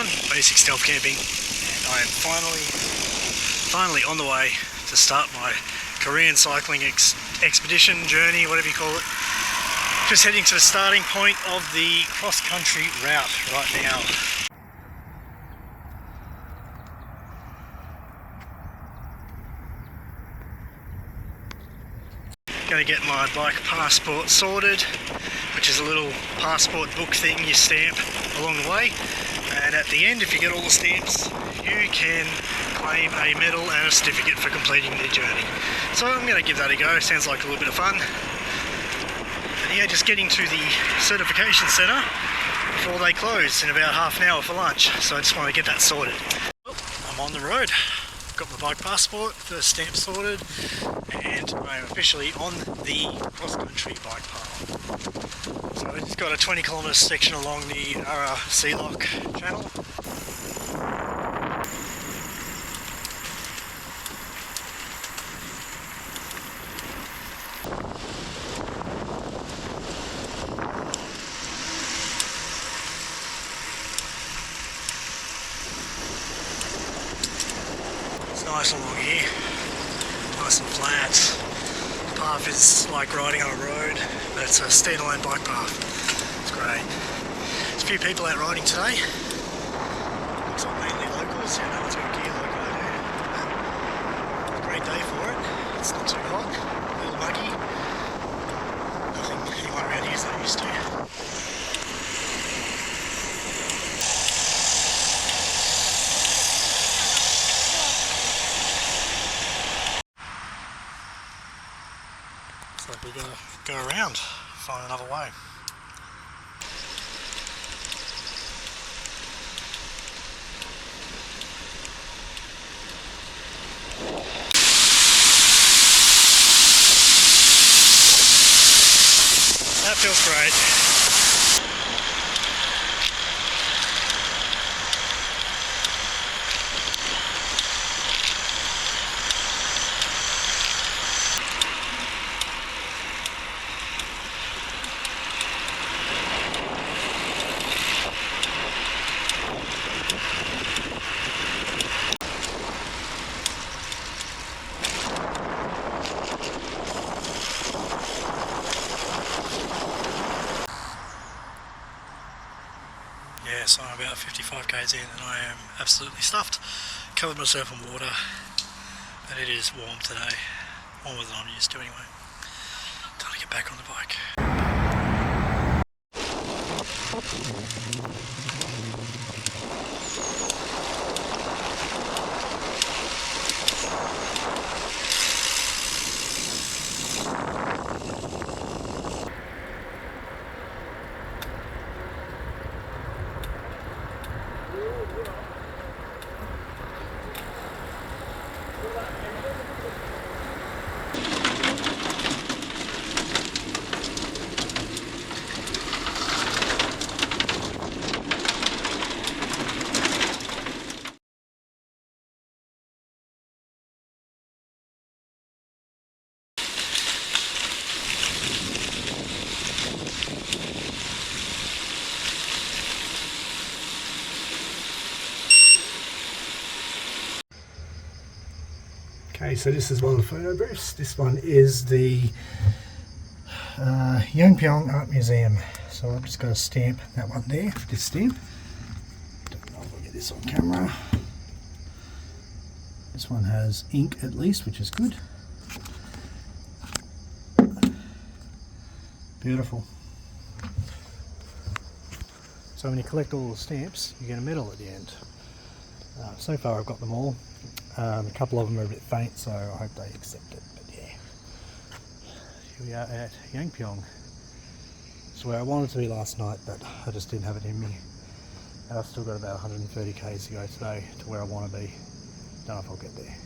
everyone, Basic Stealth Camping, and I am finally on the way to start my Korean cycling expedition, journey, whatever you call it. Just heading to the starting point of the cross-country route right now. Going to get my bike passport sorted, which is a little passport book thing you stamp along the way, and at the end, if you get all the stamps, you can claim a medal and a certificate for completing the journey. So I'm going to give that a go. Sounds like a little bit of fun. And yeah, just getting to the certification centre before they close in about half an hour for lunch, so I just want to get that sorted. Well, I'm on the road. Got my bike passport, first stamp sorted, and I'm officially on the cross-country bike path. So it's got a 20km section along the Sea Lock channel. Nice along here, nice and flat. The path is like riding on a road, but it's a standalone bike path. It's great. There's a few people out riding today. Looks like mainly locals. Yeah, no one's got gear like I do. It's a great day for it. It's not too hot, a little muggy. Nothing anyone around here is not used to. So we're going to go around, find another way. That feels great. Yeah, so I'm about 55 k's in and I am absolutely stuffed. Covered myself in water, but it is warm today. Warmer than I'm used to anyway. Time to get back on the bike. Okay, so this is one of the photographs. This one is the Incheon Art Museum. So I've just got to stamp that one there, this stamp. Don't know if I'll get this on camera. This one has ink at least, which is good. Beautiful. So when you collect all the stamps, you get a medal at the end. So far I've got them all. A couple of them are a bit faint, so I hope they accept it, but yeah. Here we are at Incheon. It's where I wanted to be last night, but I just didn't have it in me. And I've still got about 130 k's to go today to where I want to be. Don't know if I'll get there.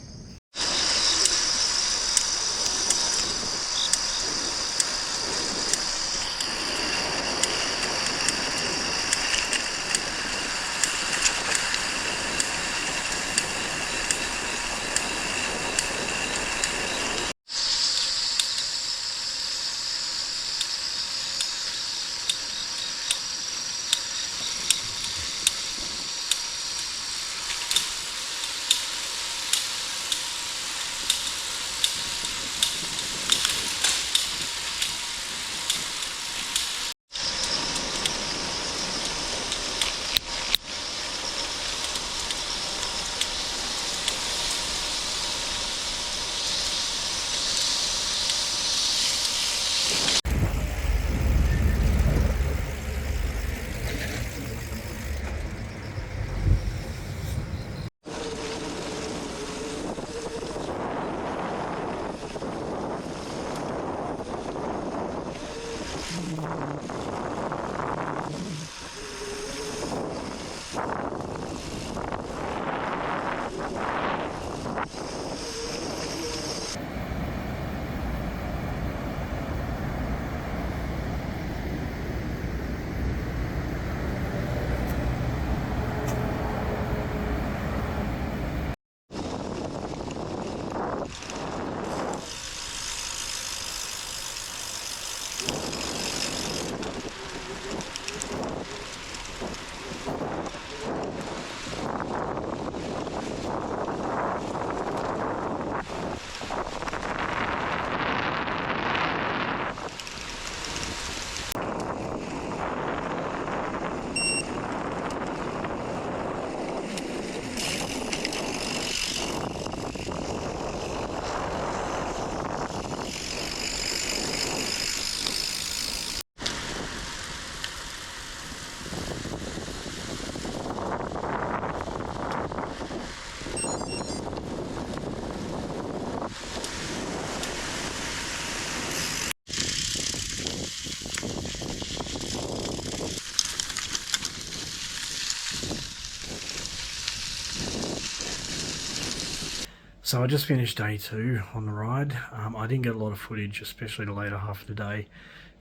So I just finished day 2 on the ride. I didn't get a lot of footage, especially the later half of the day.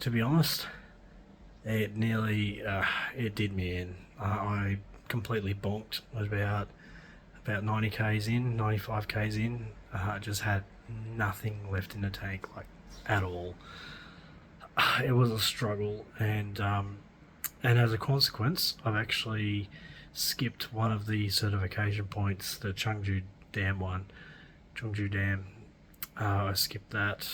To be honest, it nearly it did me in. I completely bonked. I was about 90 k's in, 95 k's in. I just had nothing left in the tank, like at all. It was a struggle, and as a consequence, I've actually skipped one of the certification points, the Cheongju Dam. I skipped that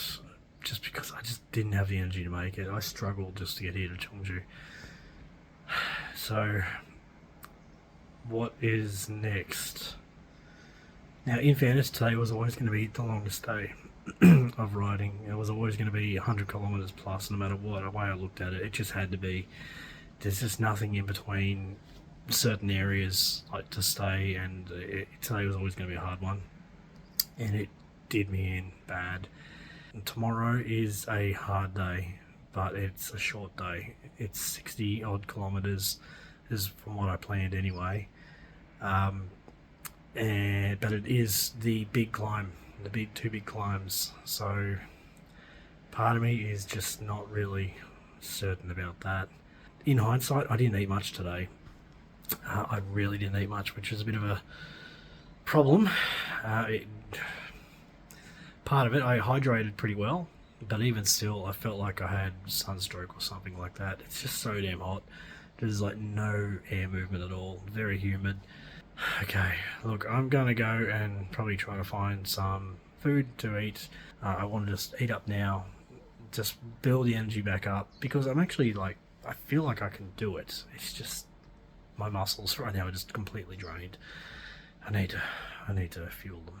just because I just didn't have the energy to make it. I struggled just to get here to Cheongju. So, what is next? Now, in fairness, today was always going to be the longest day of riding. It was always going to be 100 kilometers plus, no matter what way I looked at it. It just had to be. There's just nothing in between certain areas like to stay, and today was always going to be a hard one, and it did me in bad. And tomorrow is a hard day, but it's a short day. It's 60 odd kilometers, is from what I planned anyway. But it is the big climb, two big climbs. So part of me is just not really certain about that. In hindsight, I didn't eat much today. I really didn't eat much, which was a bit of a problem. Part of it, I hydrated pretty well, but even still, I felt like I had sunstroke or something like that. It's just so damn hot. There's like no air movement at all. Very humid. Okay, look, I'm gonna go and probably try to find some food to eat. I want to just eat up now, just build the energy back up, because I'm actually like, I feel like I can do it. It's just my muscles right now are just completely drained. I need to fuel them.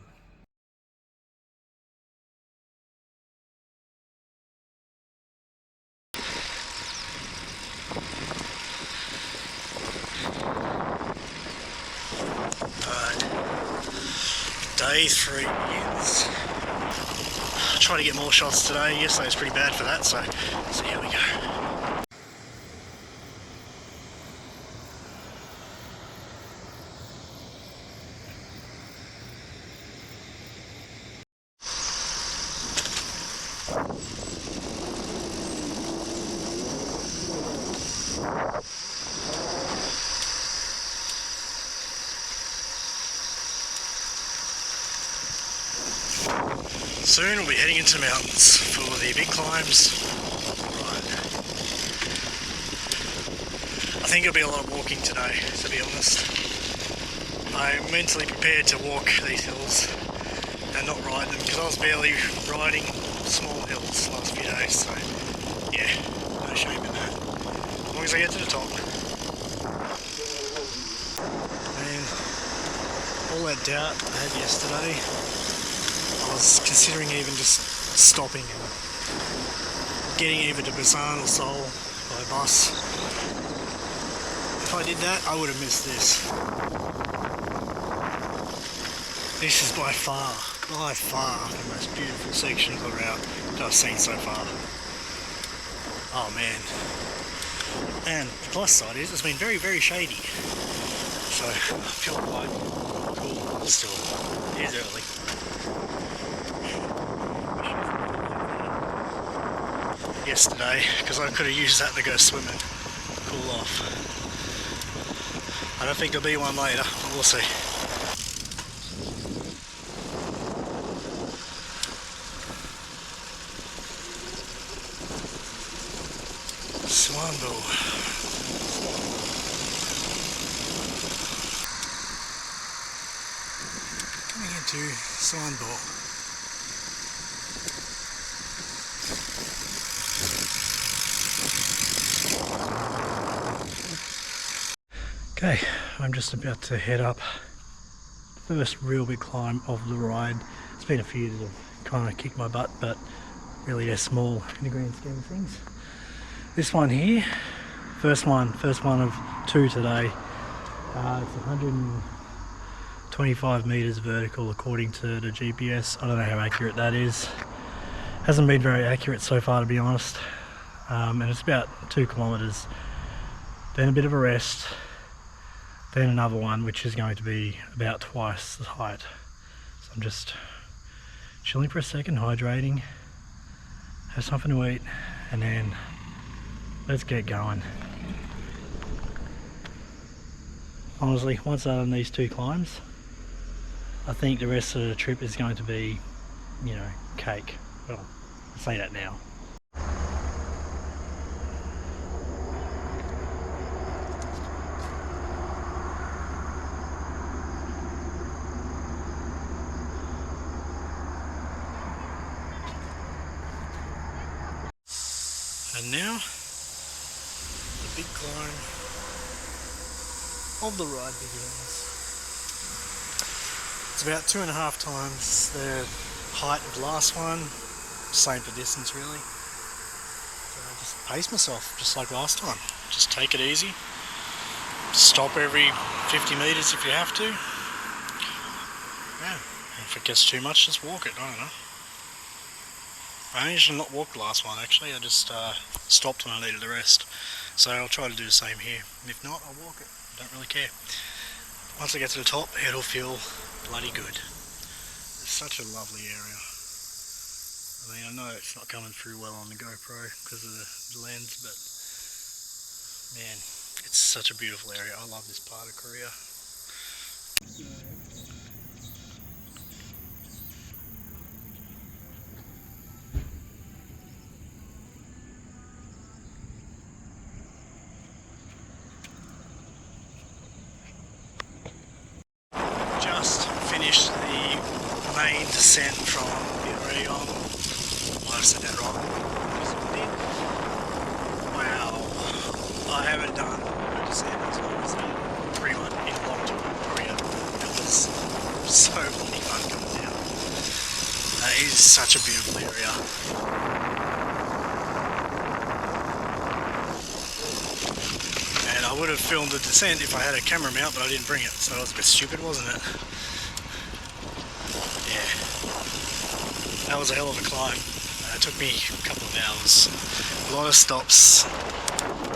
Day 3 is. I'll try to get more shots today. Yesterday was pretty bad for that, so here we go. Soon we'll be heading into the mountains for the big climbs. Right. I think it'll be a lot of walking today, to be honest. I'm mentally prepared to walk these hills and not ride them, because I was barely riding small hills the last few days, so yeah, no shame in that. As long as I get to the top. And all that doubt I had yesterday, I was considering even just stopping and getting either to Busan or Seoul by bus. If I did that, I would have missed this. This is by far the most beautiful section of the route that I've seen so far. Oh man. And the plus side is it's been very, very shady. So I feel quite cool still. It is early. Yesterday, because I could have used that to go swimming, cool off. I don't think there'll be one later, we'll see. Swambo. Coming into Swambo. Okay, I'm just about to head up the first real big climb of the ride. It's been a few that have kind of kicked my butt, but really they're small in the grand scheme of things. This one here, first one of 2 today. It's 125 meters vertical according to the GPS. I don't know how accurate that is. Hasn't been very accurate so far, to be honest. And it's about 2 kilometers. Then a bit of a rest. Then another one, which is going to be about twice the height. So I'm just chilling for a second, hydrating, have something to eat, and then let's get going. Honestly, once I've done these 2 climbs, I think the rest of the trip is going to be, you know, cake. Well, I'll say that now. And now, the big climb of the ride begins. It's about 2.5 times the height of the last one, same for distance really. So I just pace myself, just like last time. Just take it easy. Stop every 50 meters if you have to. Yeah, if it gets too much, just walk it, I don't know. I managed to not walk the last one actually, I just stopped when I needed the rest. So I'll try to do the same here. If not, I'll walk it. I don't really care. Once I get to the top, it'll feel bloody good. It's such a lovely area. I mean, I know it's not coming through well on the GoPro because of the lens, but man, it's such a beautiful area. I love this part of Korea. Just finished the main descent from Midway on. Might have said that wrong. Wow, I haven't done a descent as long as that. Pretty much in a long time in Korea. It was so bloody fun coming down. It is such a beautiful area. And I would have filmed the descent if I had a camera mount, but I didn't bring it, so that was a bit stupid, wasn't it? Yeah, that was a hell of a climb. It took me a couple of hours, a lot of stops,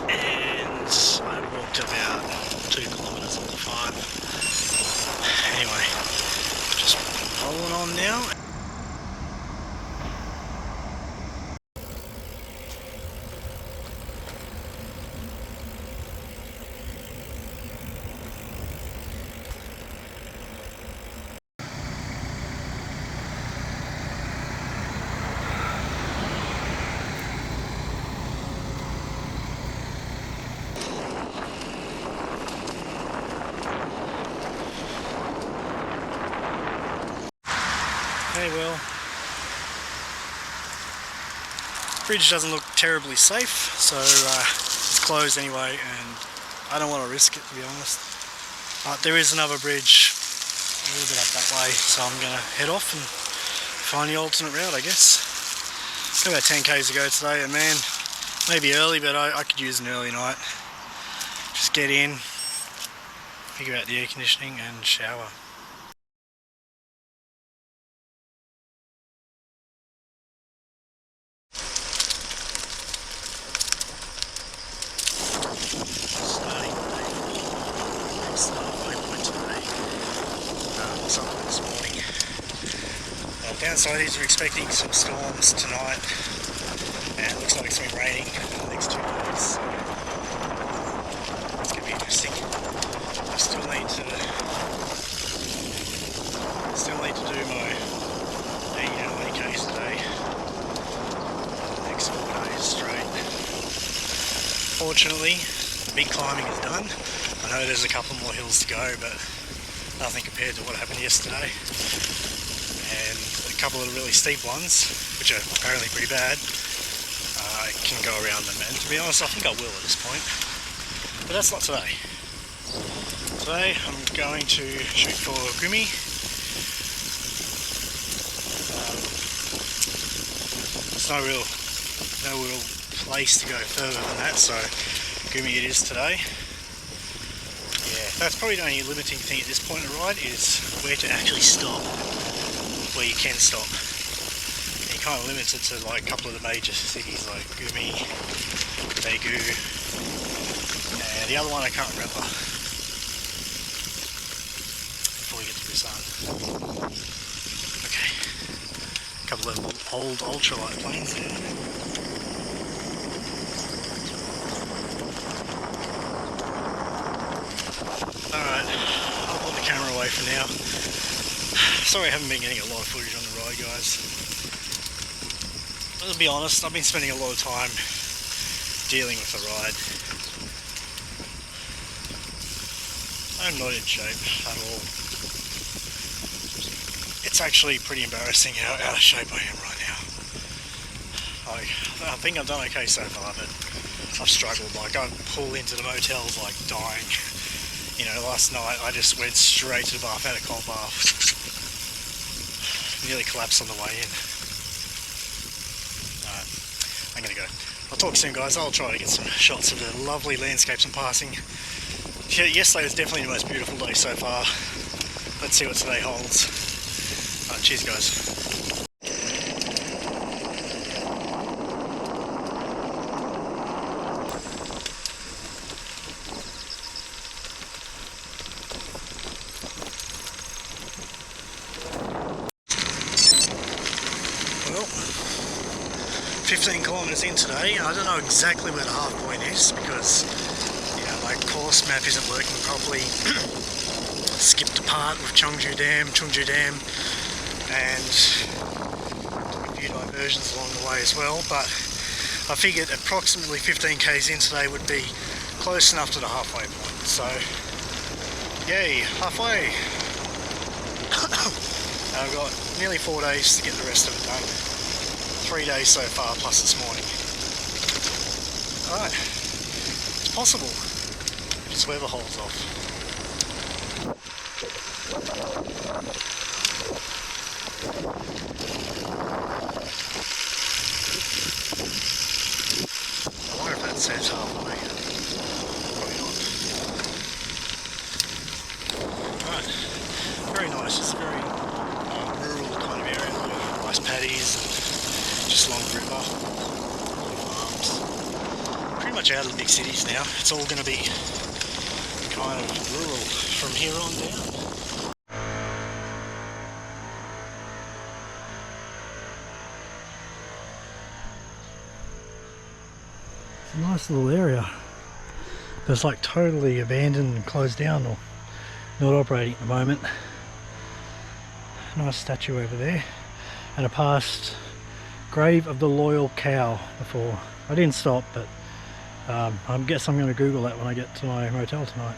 and I walked about 2 kilometers of the 5. Anyway, just rolling on now. Okay, well, bridge doesn't look terribly safe, so it's closed anyway, and I don't want to risk it, to be honest. There is another bridge a little bit up that way, so I'm going to head off and find the alternate route, I guess. Got about 10 k's to go today, and man, maybe early, but I could use an early night. Just get in, think about the air conditioning, and shower. This morning. Downside is we're expecting some storms tonight, and it looks like it's going to be raining for the next 2 days. It's going to be interesting. I still need to do my 80 k's today for the next 4 days straight. Fortunately, the big climbing is done. I know there's a couple more hills to go, but nothing compared to what happened yesterday. And a couple of the really steep ones, which are apparently pretty bad, I can go around them, and to be honest I think I will at this point. But that's not today. Today I'm going to shoot for Gumi. There's no real place to go further than that, so Gumi it is today. Yeah, that's probably the only limiting thing at this point in the ride, is where to actually stop, where you can stop. And you kind of limits it to like a couple of the major cities like Gumi, Daegu, and the other one I can't remember, before we get to Busan. old ultralight planes there. Alright, I'll put the camera away for now. Sorry I haven't been getting a lot of footage on the ride, guys. But to be honest, I've been spending a lot of time dealing with the ride. I'm not in shape at all. It's actually pretty embarrassing how out of shape I am right now. I think I've done okay so far, but I've struggled. Like, I pull into the motels like dying. You know, last night I just went straight to the bath, had a cold bath. Nearly collapsed on the way in. Alright, I'm gonna go. I'll talk soon, guys. I'll try to get some shots of the lovely landscapes I'm passing. Yesterday was definitely the most beautiful day so far. Let's see what today holds. Alright, cheers, guys. Well, 15 kilometres in today. I don't know exactly where the half point is because, you know, my course map isn't working properly. Skipped a part with Cheongju Dam, and took a few diversions along the way as well, but I figured approximately 15 k's in today would be close enough to the halfway point. So, yay, halfway! I've got nearly 4 days to get the rest of it done. 3 days so far, plus this morning. Alright, it's possible. Just weather holds off. I wonder if that says halfway. Probably not. Right, very nice. It's a very rural kind of area. A lot of rice paddies and just along the river. Farms. Pretty much out of the big cities now. It's all going to be kind of rural from here on down. It's a nice little area, but it's like totally abandoned and closed down or not operating at the moment. Nice statue over there, and a past grave of the loyal cow before. I didn't stop, but I guess I'm going to Google that when I get to my motel tonight.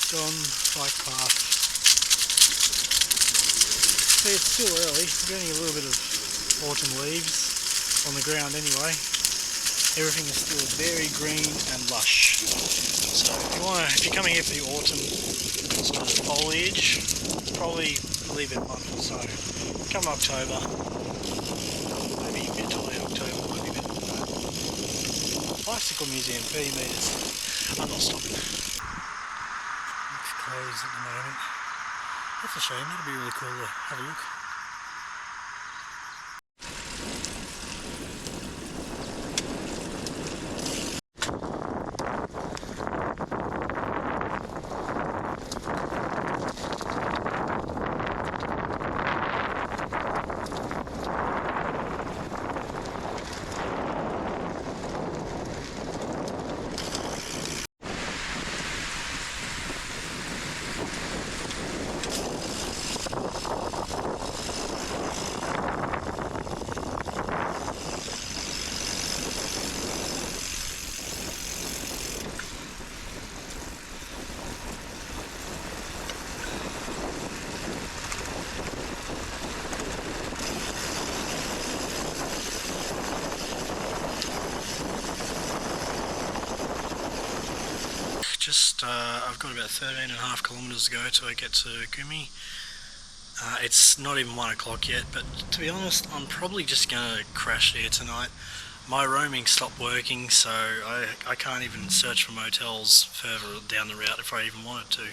On bike path. See, it's still early. We're getting a little bit of autumn leaves on the ground anyway. Everything is still very green and lush. So if you're coming here for the autumn sort of foliage, probably leave it a month or so. Come October, maybe mid to late October might be better than that. Bicycle museum, 30 metres. I'm not stopping. Closed at the moment. That's a shame, that'd be really cool to have a look. I've got about 13.5 kilometres to go till I get to Gumi. It's not even 1 o'clock yet, but to be honest, I'm probably just going to crash there tonight. My roaming stopped working, so I can't even search for motels further down the route if I even wanted to.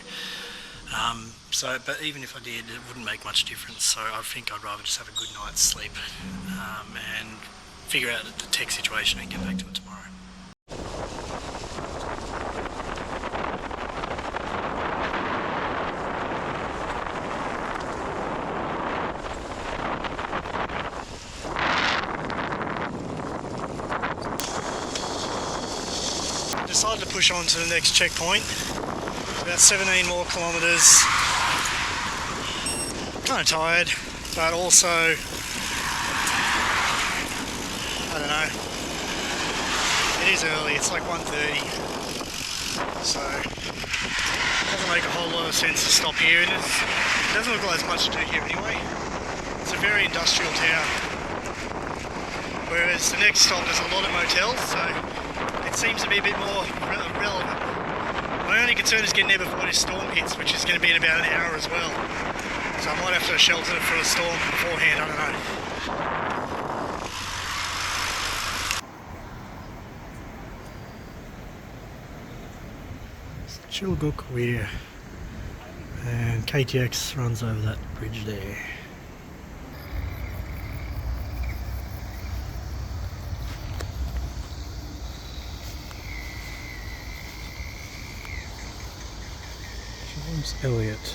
But even if I did, it wouldn't make much difference. So I think I'd rather just have a good night's sleep and figure out the tech situation and get back to it tomorrow. Decided to push on to the next checkpoint. It's about 17 more kilometres. Kind of tired, but also, I don't know, it is early, it's like 1:30, so it doesn't make a whole lot of sense to stop here. It doesn't look like there's much to do here anyway. It's a very industrial town, whereas the next stop there's a lot of motels, so it seems to be a bit more relevant. My only concern is getting there before this storm hits, which is going to be in about an hour as well. So I might have to shelter for the storm beforehand, I don't know. It's Chilguk Weir, and KTX runs over that bridge there. James Elliott.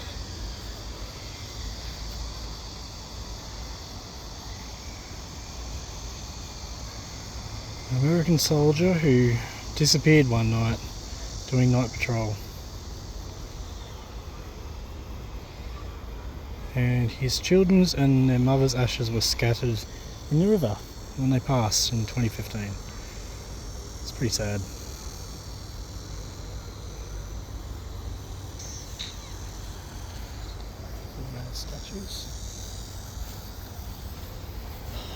An American soldier who disappeared one night doing night patrol. And his children's and their mother's ashes were scattered in the river when they passed in 2015. It's pretty sad. Statues.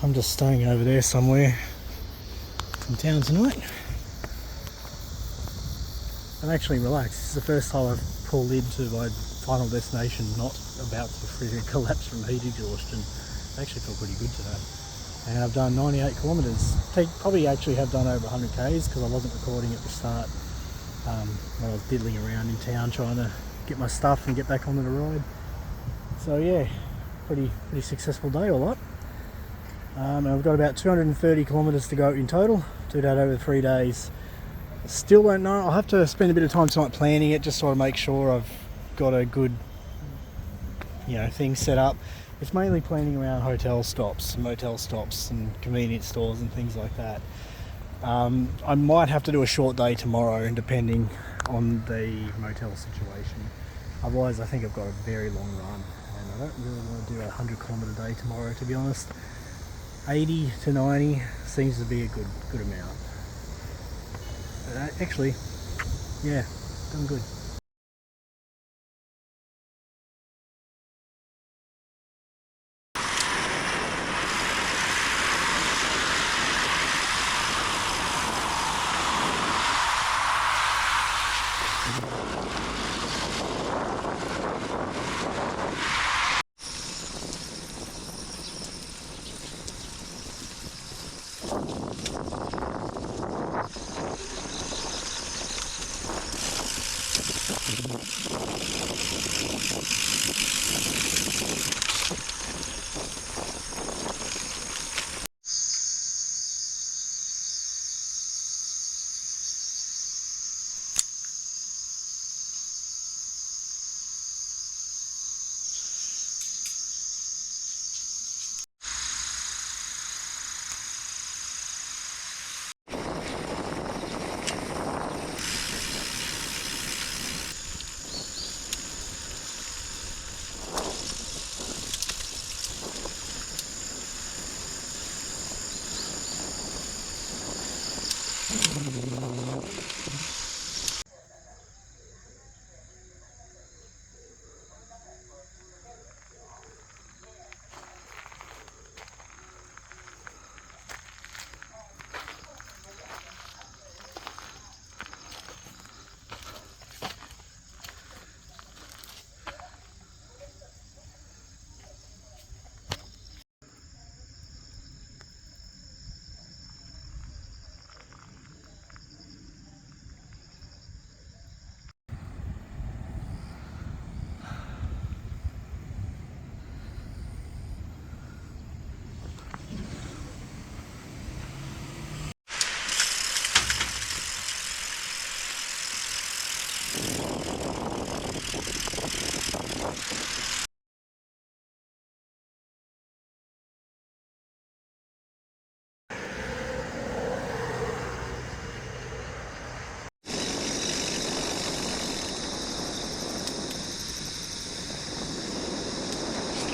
I'm just staying over there somewhere in town tonight. I'm actually relaxed. This is the first time I've pulled into my final destination not about to freaking collapse from heat exhaustion. I actually feel pretty good today. And I've done 98 kilometres. Probably actually have done over 100 k's because I wasn't recording at the start when I was diddling around in town trying to get my stuff and get back onto the ride. So yeah, pretty successful day all up. And I've got about 230 kilometres to go in total. Do that over 3 days. Still don't know. I'll have to spend a bit of time tonight planning it just so I make sure I've got a good, thing set up. It's mainly planning around hotel stops, motel stops, and convenience stores and things like that. I might have to do a short day tomorrow, depending on the motel situation. Otherwise, I think I've got a very long run, and I don't really want to do a 100 kilometre day tomorrow, to be honest. 80 to 90 seems to be a good amount. Actually, yeah, done good.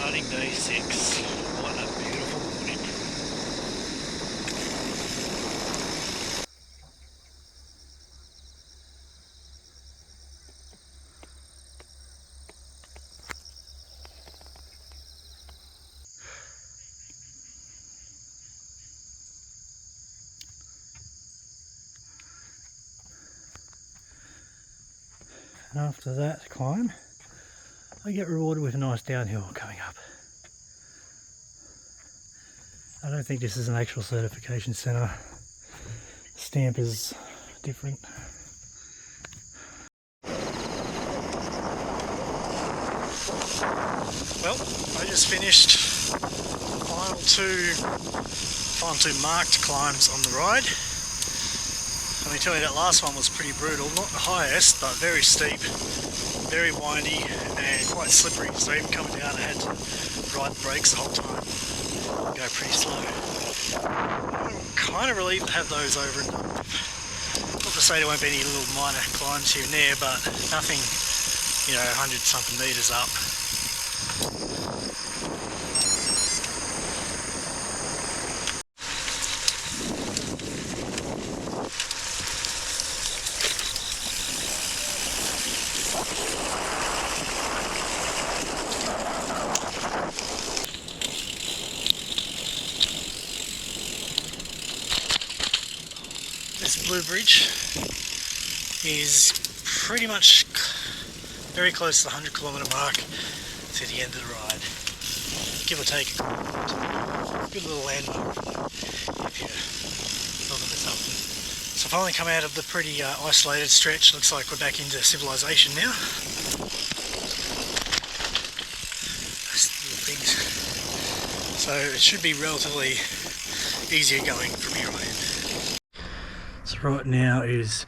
Riding day 6. What a beautiful morning. And after that climb, I get rewarded with a nice downhill coming up. I don't think this is an actual certification centre. The stamp is different. Well, I just finished the final two marked climbs on the ride. Let me tell you, that last one was pretty brutal. Not the highest, but very steep, very windy and quite slippery. So even coming down, I had to ride the brakes the whole time, go pretty slow. I'm kind of relieved to have those over and done with. Not to say there won't be any little minor climbs here and there, but nothing, 100 something metres up. This blue bridge is pretty much very close to the 100 kilometre mark to the end of the ride, give or take. Good little landmark if you're looking for something. So finally come out of the pretty isolated stretch. Looks like we're back into civilization now. Those little things. So it should be relatively easier going from here on in. So right now is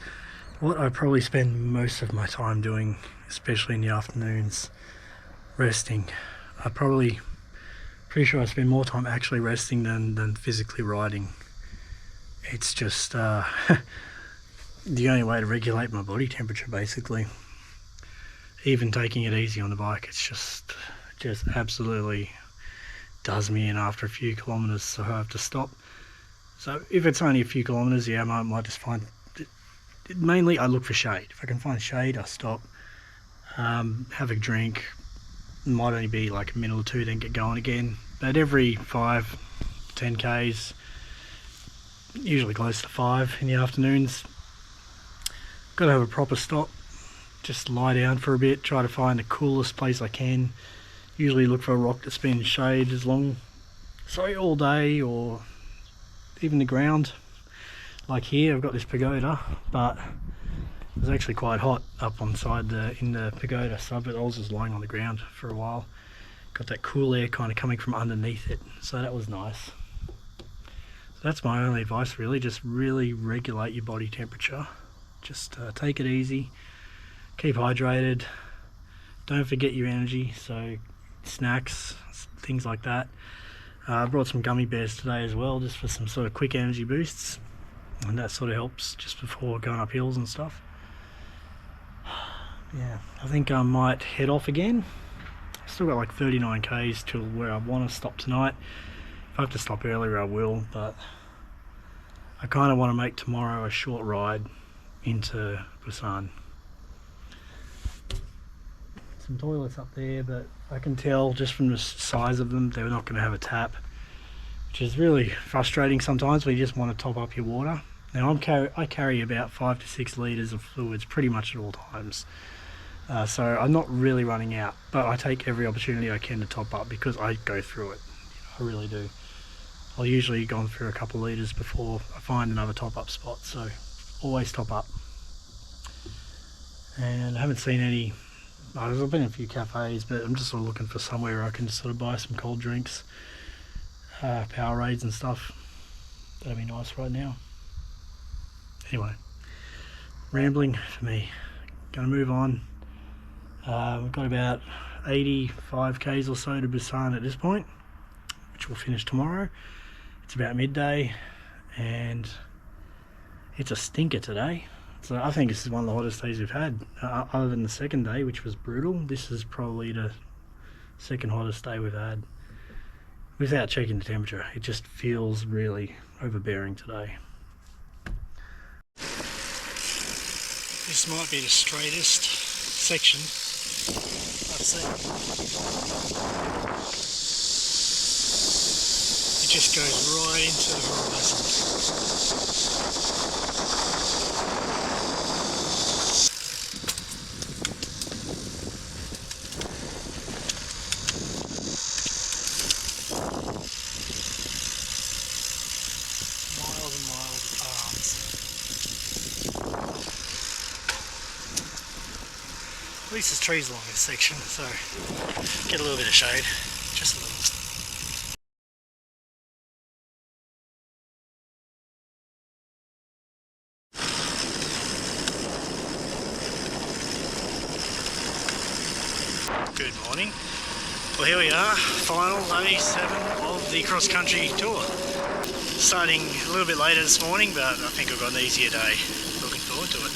what I probably spend most of my time doing, especially in the afternoons, resting. Pretty sure I spend more time actually resting than physically riding. It's just the only way to regulate my body temperature, basically. Even taking it easy on the bike, it's just absolutely does me in after a few kilometres, so I have to stop. So if it's only a few kilometres, yeah, I might just find mainly I look for shade. If I can find shade, I stop, have a drink. It might only be like a minute or two, then get going again. But every 5-10 k's, usually close to 5 in the afternoons, got to have a proper stop. Just lie down for a bit, try to find the coolest place I can. Usually look for a rock that's been in shade all day, or even the ground. Like here, I've got this pagoda, but it was actually quite hot up in the pagoda, so I was just lying on the ground for a while. Got that cool air kind of coming from underneath it, so that was nice. So that's my only advice really, just really regulate your body temperature. Just take it easy, keep hydrated, don't forget your energy, so snacks, things like that. I brought some gummy bears today as well, just for some sort of quick energy boosts, and that sort of helps just before going up hills and stuff. Yeah, I think I might head off again. I've still got like 39 k's till where I want to stop tonight. If I have to stop earlier, I will, but I kind of want to make tomorrow a short ride into Busan. Some toilets up there, but I can tell just from the size of them they're not going to have a tap, which is really frustrating sometimes when you just want to top up your water. Now I carry about 5 to 6 litres of fluids pretty much at all times, so I'm not really running out, but I take every opportunity I can to top up because I go through it. I really do. I'll usually go through a couple of litres before I find another top up spot, so always top up. And I haven't seen any. I've been in a few cafes, but I'm just sort of looking for somewhere where I can just sort of buy some cold drinks, Powerades and stuff. That'd be nice right now. Anyway, rambling for me. Gonna move on. We've got about 85 k's or so to Busan at this point, which we'll finish tomorrow. It's about midday, and it's a stinker today. So I think this is one of the hottest days we've had, other than the second day, which was brutal. This is probably the Second hottest day we've had. Without checking the temperature, it just feels really overbearing today. This might be the straightest section I've seen. It just goes right into the horizon. Miles and miles of palms. At least there's trees along this section, so get a little bit of shade, just a little. Good morning. Well, here we are, final day 7 of the cross-country tour. Starting a little bit later this morning, but I think I've got an easier day. Looking forward to it.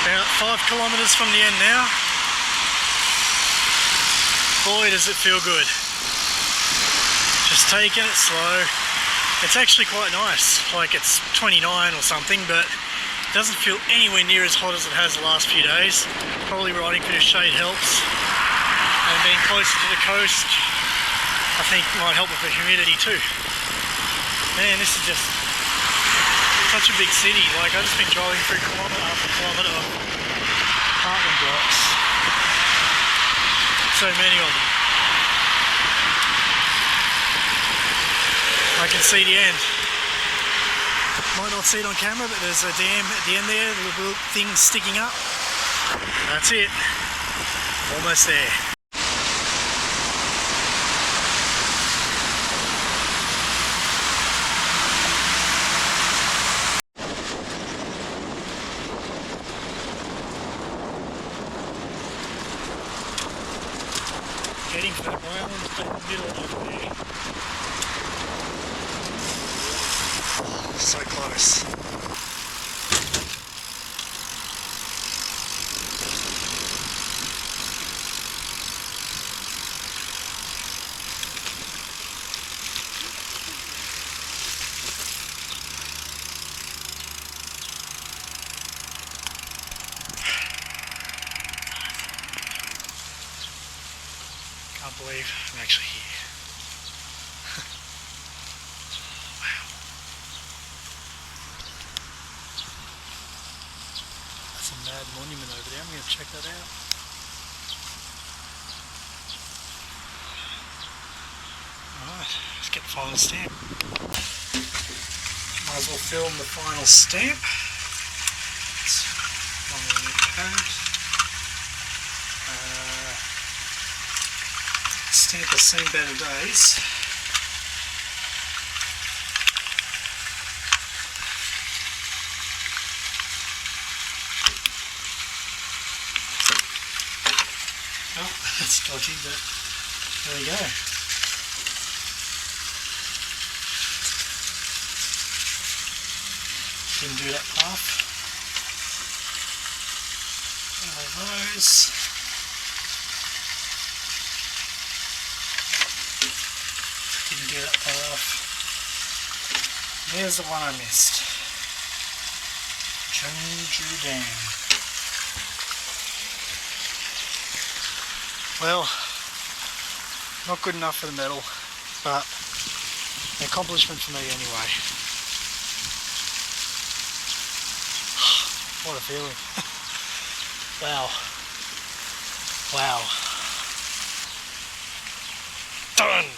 About 5 kilometres from the end now. Boy, does it feel good. Just taking it slow. It's actually quite nice, like it's 29 or something, but it doesn't feel anywhere near as hot as it has the last few days. Probably riding for the shade helps, and being closer to the coast I think might help with the humidity too. Man, this is just such a big city. Like, I've just been driving through kilometre after kilometre of apartment blocks. So many of them. I can see the end. Might not see it on camera, but there's a dam at the end there, the little thing sticking up. That's it. Almost there. Heading for that island in the middle over there. So close. Can't believe I'm actually here. Wow. That's a mad monument over there. I'm going to check that out. Alright, let's get the final stamp. Might as well film the final stamp. It's on the code. Stamp has seen better days. Oh, that's dodgy, but there we go. Didn't do that path. One of those. Didn't do that path. There's the one I missed. Jeonju Dam. Well, not good enough for the medal, but an accomplishment for me anyway. What a feeling. Wow. Wow. Done!